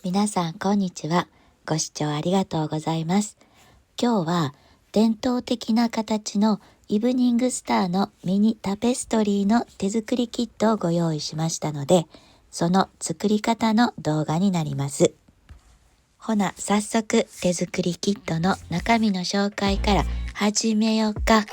皆さんこんにちは。ご視聴ありがとうございます。今日は伝統的な形のイブニングスターのミニタペストリーの手作りキットをご用意しましたので、その作り方の動画になります。ほな、早速手作りキットの中身の紹介から始めようか。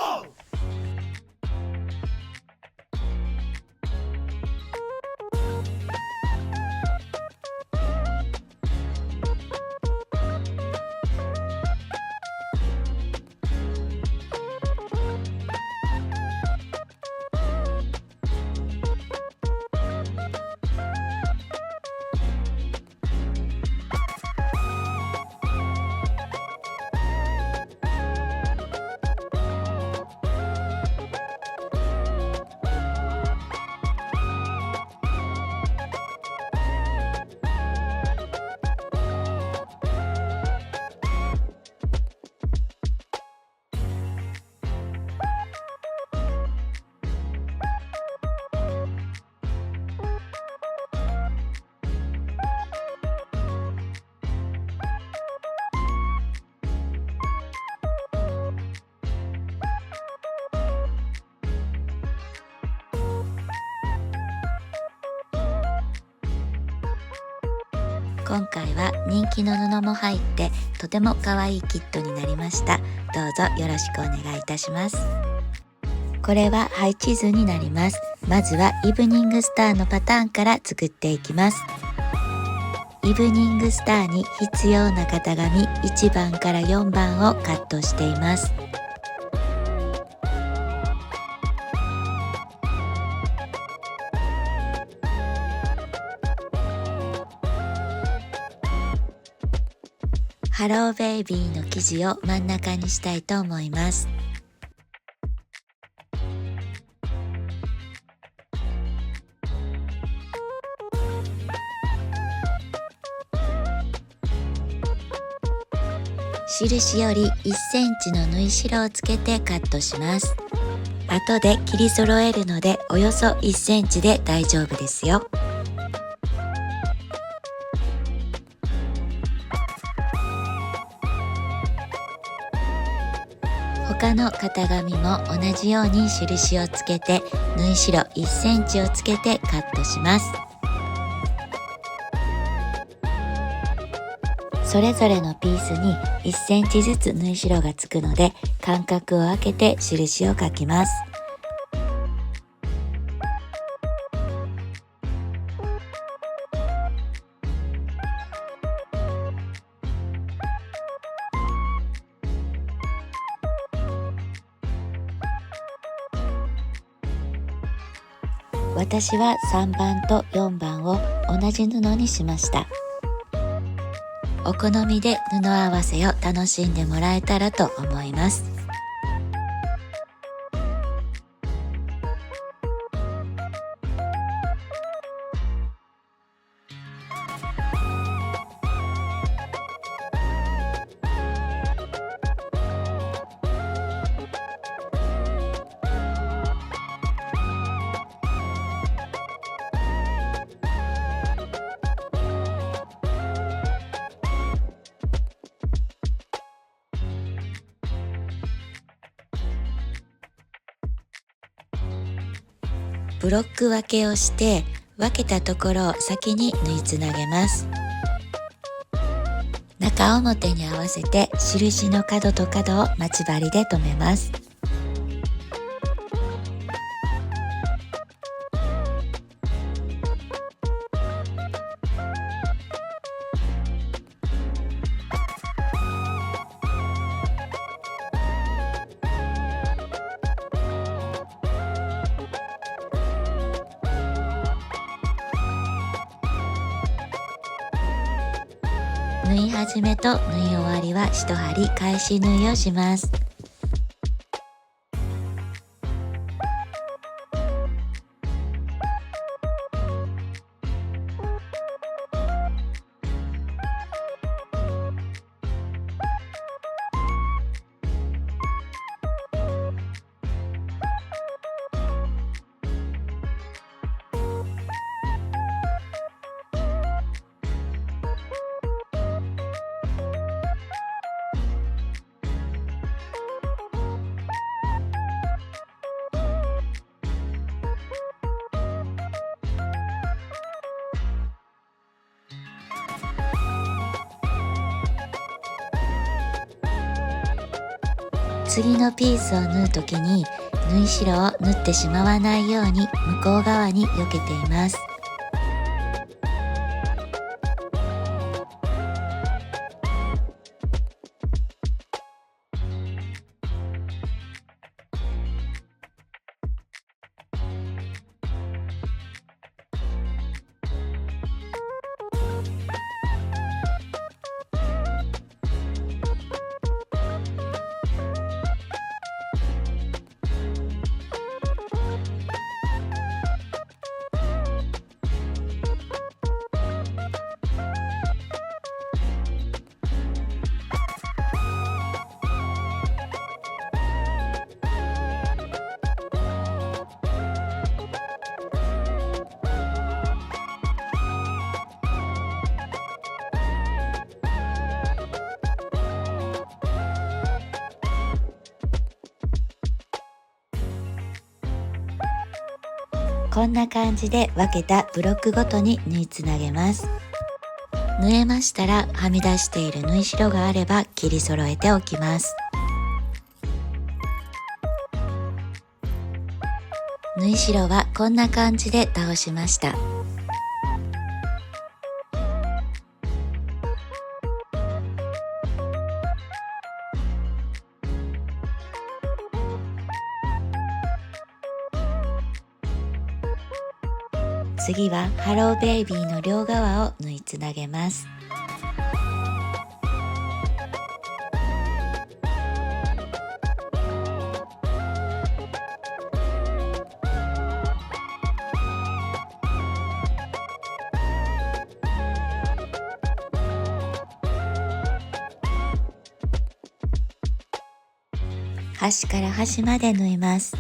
今回は人気の布も入ってとても可愛いキットになりました。どうぞよろしくお願いいたします。これは配置図になります。まずはイブニングスターのパターンから作っていきます。イブニングスターに必要な型紙1番から4番をカットしています。ハローベイビーの生地を真ん中にしたいと思います。印より1センチの縫い代をつけてカットします。後で切り揃えるのでおよそ1センチで大丈夫ですよ。他の型紙も同じように印をつけて縫い代1センチをつけてカットします。それぞれのピースに1センチずつ縫い代がつくので間隔を空けて印を書きます。私は3番と4番を同じ布にしました。お好みで布合わせを楽しんでもらえたらと思います。ブロック分けをして分けたところを先に縫いつなげます。中表に合わせて印の角と角を待ち針で留めます。縫い始めと縫い終わりは1針返し縫いをします。次のピースを縫うときに縫い代を縫ってしまわないように向こう側に避けています。こんな感じで分けたブロックごとに縫いつなげます。縫えましたら、はみ出している縫い代があれば切り揃えておきます。縫い代はこんな感じで倒しました。次はハローベイビーの両側を縫いつなげます。端から端まで縫います。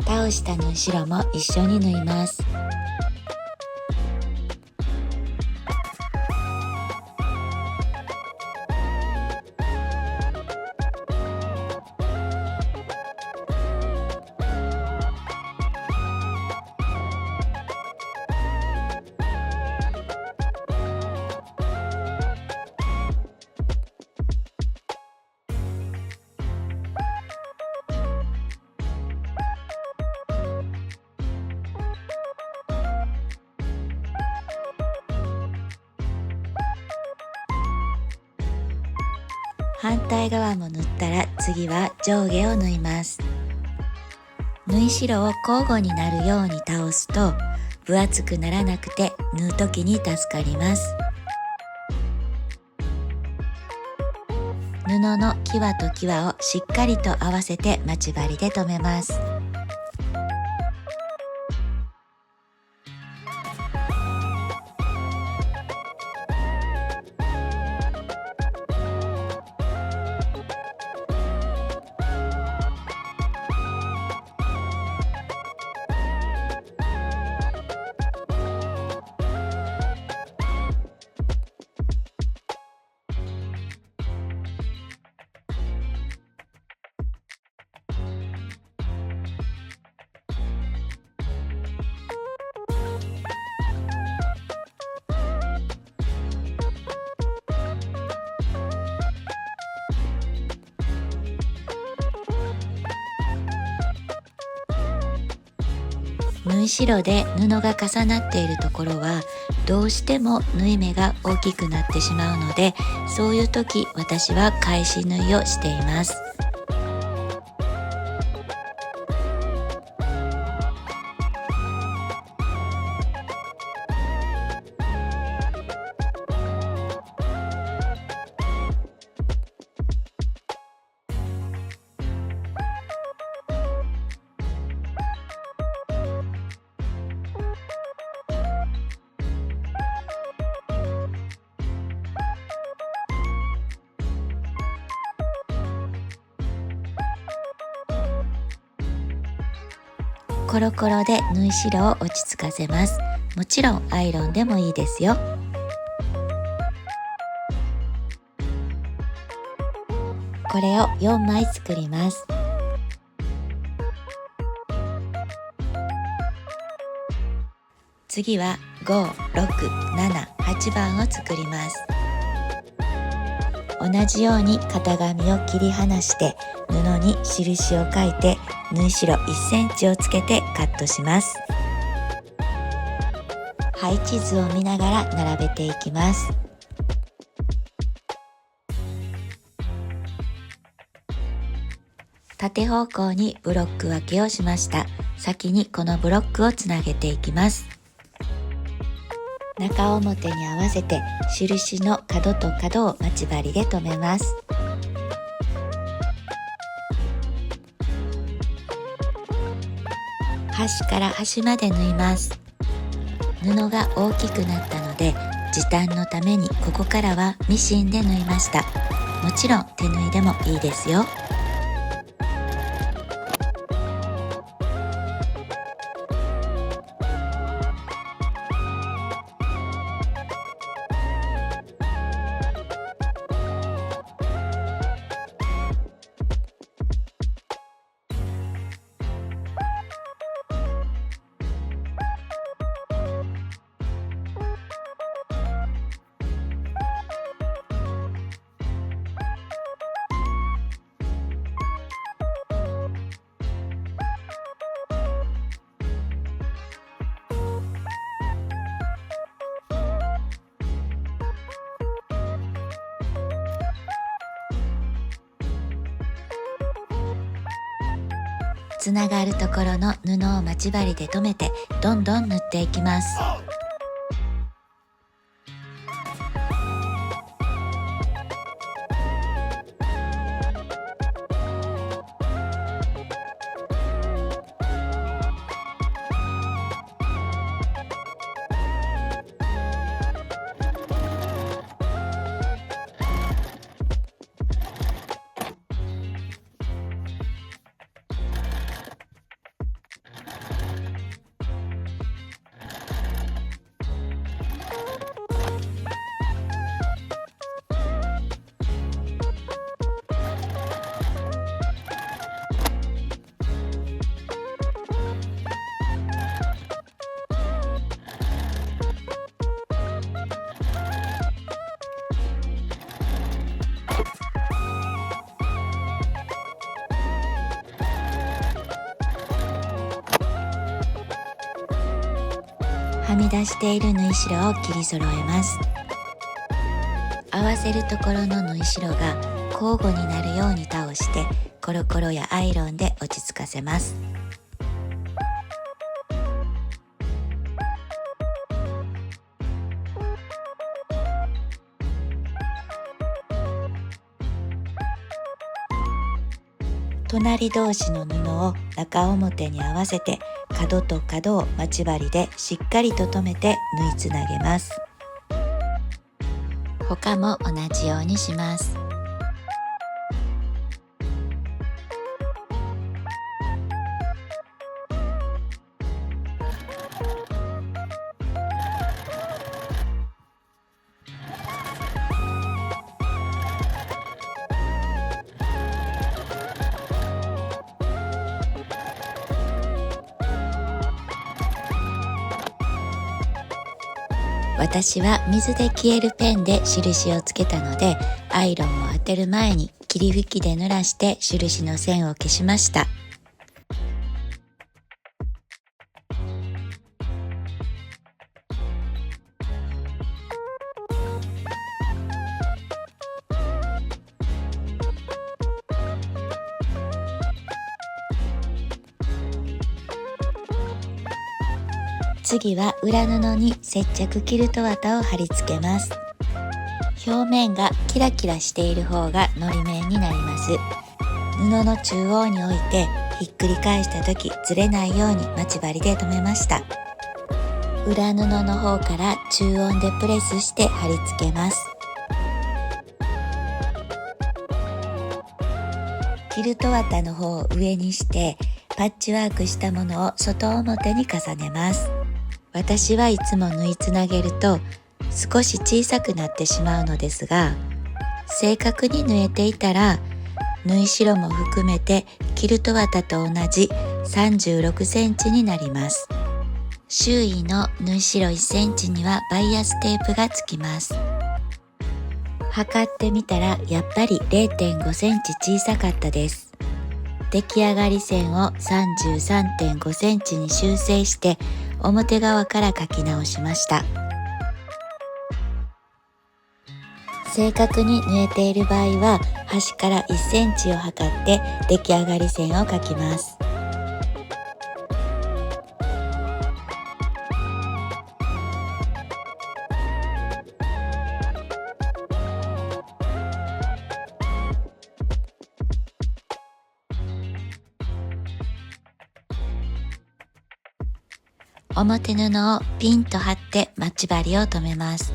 倒した縫い代も一緒に縫います。反対側も縫ったら次は上下を縫います。縫い代を交互になるように倒すと分厚くならなくて縫う時に助かります。布の際と際をしっかりと合わせて待ち針で留めます。縫い代で布が重なっているところはどうしても縫い目が大きくなってしまうので、そういう時私は返し縫いをしています。コロコロで縫い代を落ち着かせます。もちろんアイロンでもいいですよ。これを4枚作ります。次は5、6、7、8番を作ります。同じように型紙を切り離して布に印を書いて縫い代1センチをつけてカットします。配置図を見ながら並べていきます。縦方向にブロック分けをしました。先にこのブロックをつなげていきます。中表に合わせて印の角と角を待ち針で留めます。端から端まで縫います。布が大きくなったので時短のためにここからはミシンで縫いました。もちろん手縫いでもいいですよ。つながるところの布を待ち針で留めてどんどん縫っていきます。はみ出している縫い代を切り揃えます。合わせるところの縫い代が交互になるように倒してコロコロやアイロンで落ち着かせます。隣同士の布を中表に合わせて角と角を待ち針でしっかりと留めて縫いつなげます。他も同じようにします。私は水で消えるペンで印をつけたので、アイロンを当てる前に霧吹きで濡らして印の線を消しました。次は裏布に接着キルト綿を貼り付けます。表面がキラキラしている方がのり面になります。布の中央に置いてひっくり返した時ずれないように待ち針で留めました。裏布の方から中音でプレスして貼り付けます。キルト綿の方を上にしてパッチワークしたものを外表に重ねます。私はいつも縫いつなげると少し小さくなってしまうのですが、正確に縫えていたら縫い代も含めてキルト綿と同じ36センチになります。周囲の縫い代1センチにはバイアステープがつきます。測ってみたらやっぱり 0.5 センチ小さかったです。出来上がり線を 33.5 センチに修正して表側から書き直しました。正確に縫えている場合は端から1センチを測って出来上がり線を書きます。表布をピンと張って待ち針を留めます。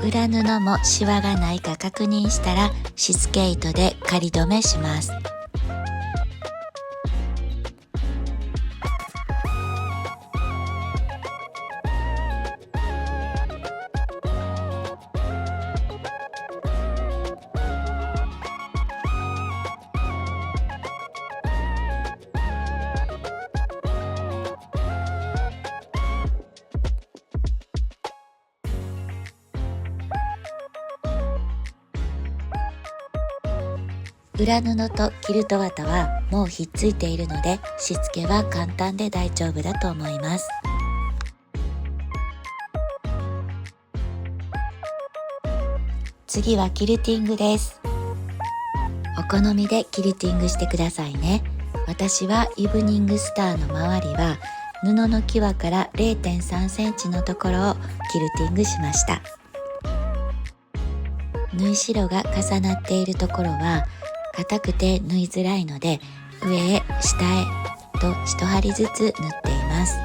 裏布もシワがないか確認したらしつけ糸で仮留めします。裏布とキルト綿はもうひっついているのでしつけは簡単で大丈夫だと思います。次はキルティングです。お好みでキルティングしてくださいね。私はイブニングスターの周りは布の際から 0.3 センチのところをキルティングしました。縫い代が重なっているところは硬くて縫いづらいので上へ下へと一針ずつ縫っています。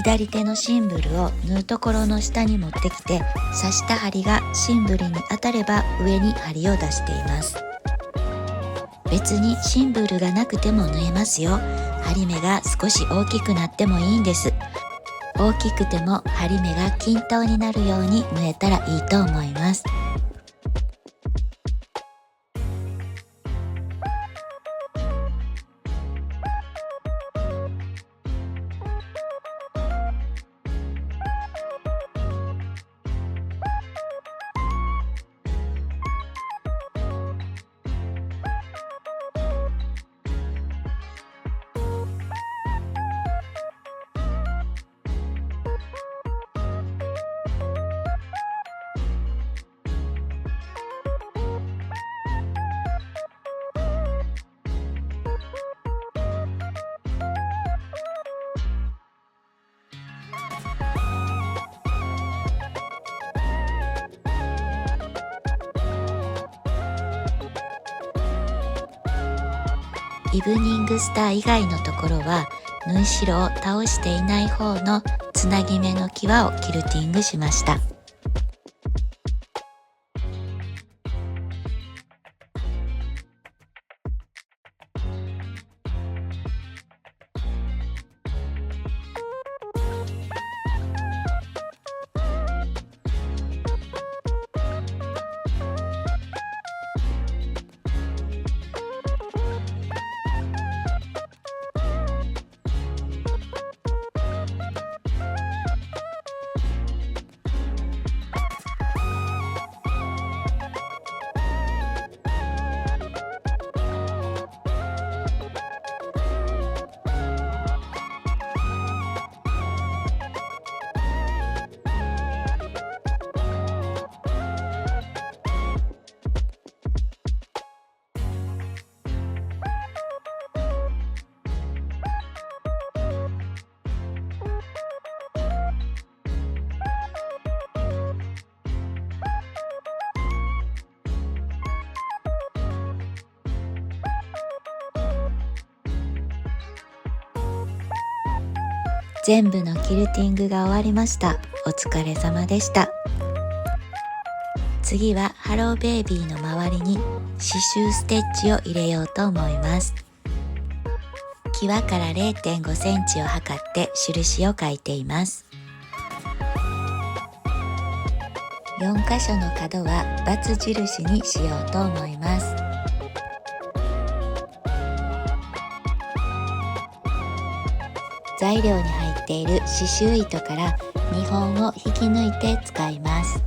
左手のシンブルを縫うところの下に持ってきて刺した針がシンブルに当たれば上に針を出しています。別にシンブルがなくても縫えますよ。針目が少し大きくなってもいいんです。大きくても針目が均等になるように縫えたらいいと思います。イブニングスター以外のところは縫い代を倒していない方のつなぎ目の際をキルティングしました。全部のキルティングが終わりました。お疲れ様でした。次はハローベイビーの周りに刺繍ステッチを入れようと思います。際から 0.5 センチを測って印を書いています。4箇所の角は×印にしようと思います。材料に入っている刺繍糸から2本を引き抜いて使います。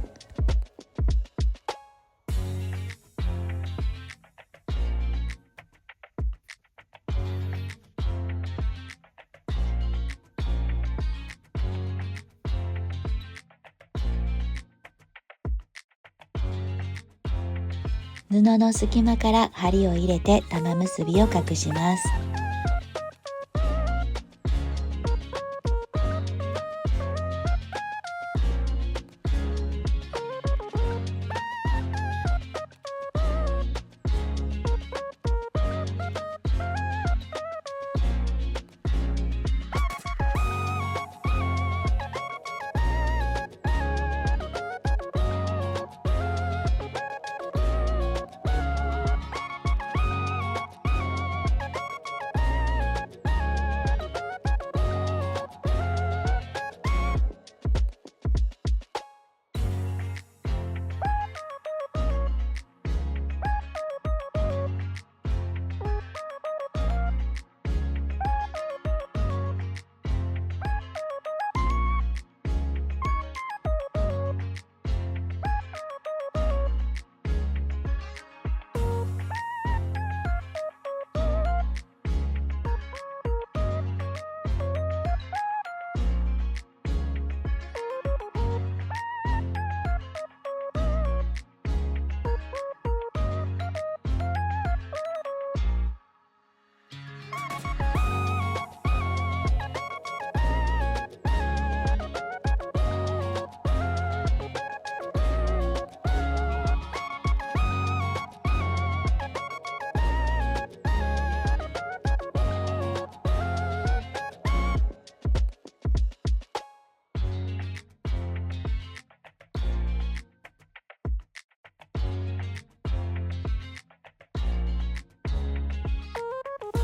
布の隙間から針を入れて玉結びを隠します。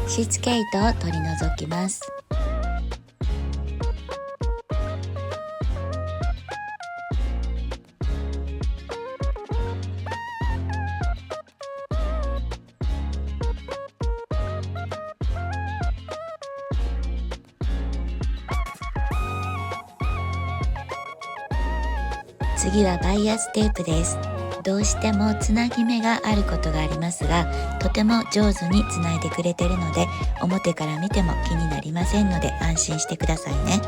しつけ糸を取り除きます。次はバイアステープです。どうしてもつなぎ目があることがありますが、とても上手につないでくれているので、表から見ても気になりませんので安心してくださいね。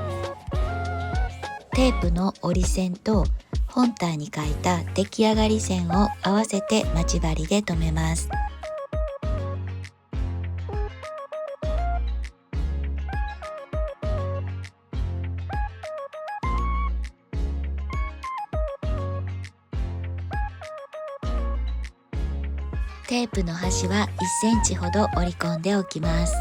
テープの折り線と本体に書いた出来上がり線を合わせて待ち針で留めます。テープの端は1センチほど折り込んでおきます。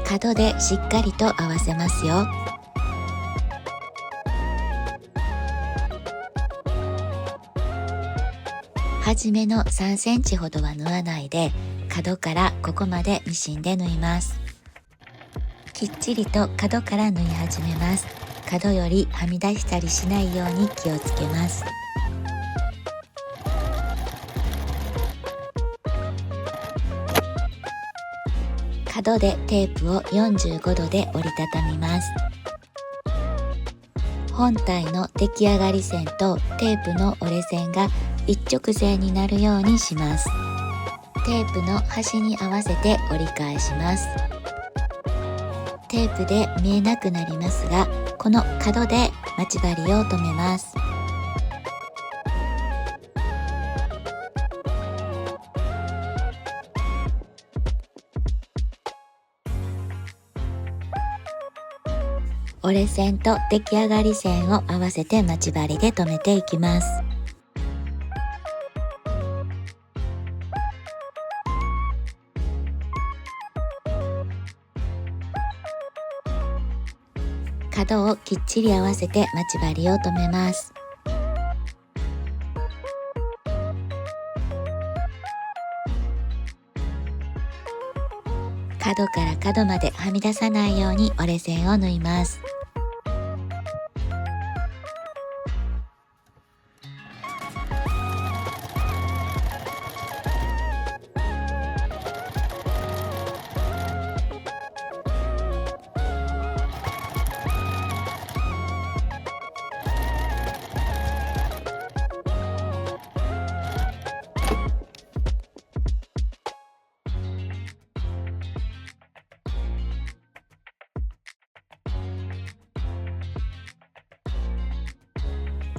角でしっかりと合わせますよ。初めの3センチほどは縫わないで、角からここまでミシンで縫います。きっちりと角から縫い始めます。角よりはみ出したりしないように気をつけます。角でテープを45度で折りたたみます。本体の出来上がり線とテープの折れ線が一直線になるようにします。テープの端に合わせて折り返します。テープで見えなくなりますが、この角で待ち針を留めます。折れ線と出来上がり線を合わせて待ち針で留めていきます。角をきっちり合わせて待ち針を留めます。角から角まではみ出さないように折れ線を縫います。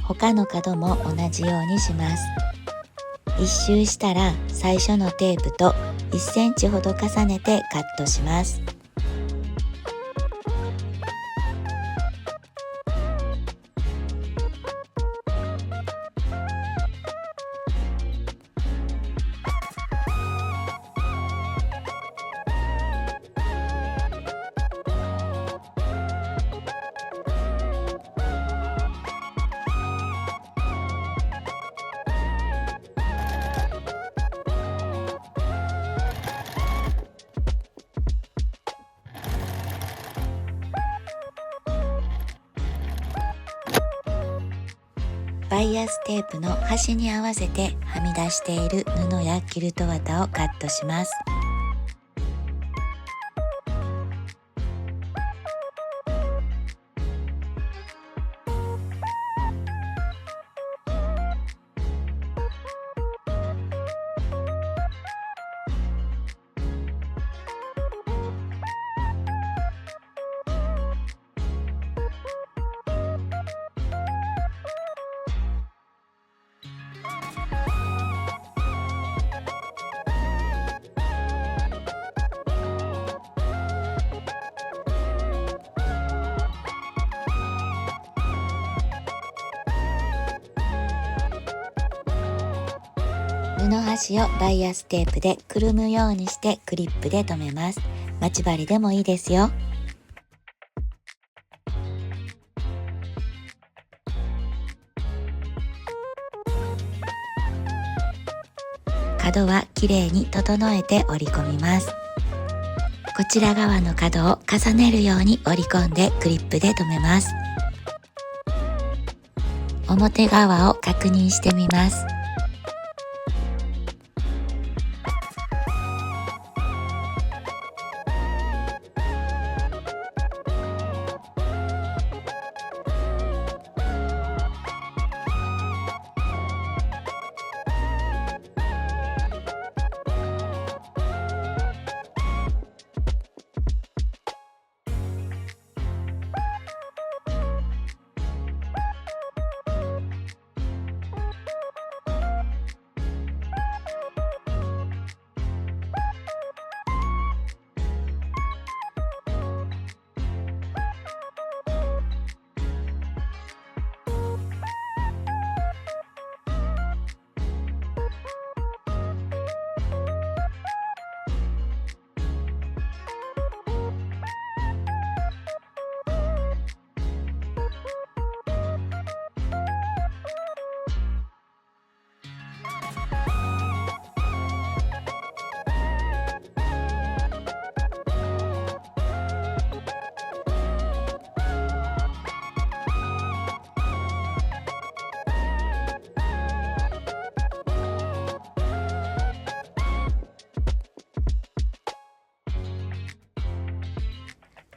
他の角も同じようにします。一周したら最初のテープと1センチほど重ねてカットします。バイアステープの端に合わせてはみ出している布やキルト綿をカットします。布端をバイアステープでくるむようにしてクリップで留めます。待ち針でもいいですよ。角はきれいに整えて折り込みます。こちら側の角を重ねるように折り込んでクリップで留めます。表側を確認してみます。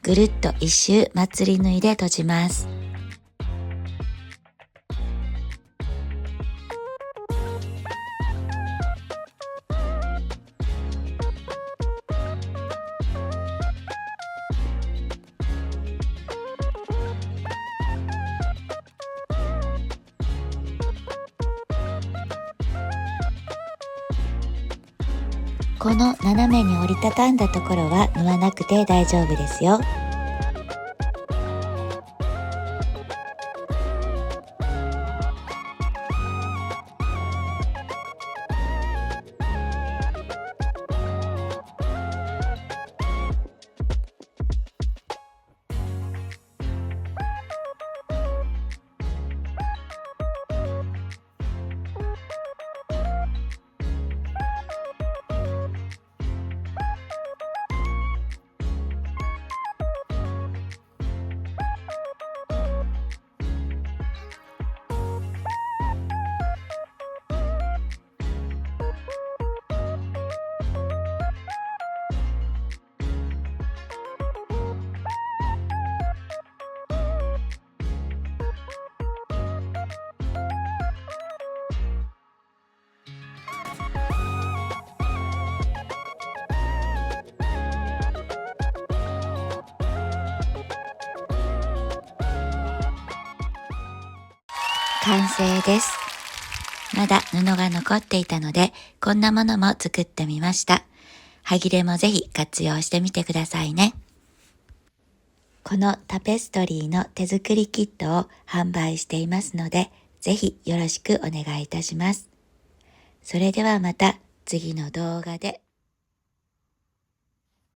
ぐるっと一周祭り縫いで閉じます。この斜めに折りたたんだところは縫わなくて大丈夫ですよ。完成です。まだ布が残っていたので、こんなものも作ってみました。はぎれもぜひ活用してみてくださいね。このタペストリーの手作りキットを販売していますので、ぜひよろしくお願いいたします。それではまた次の動画で。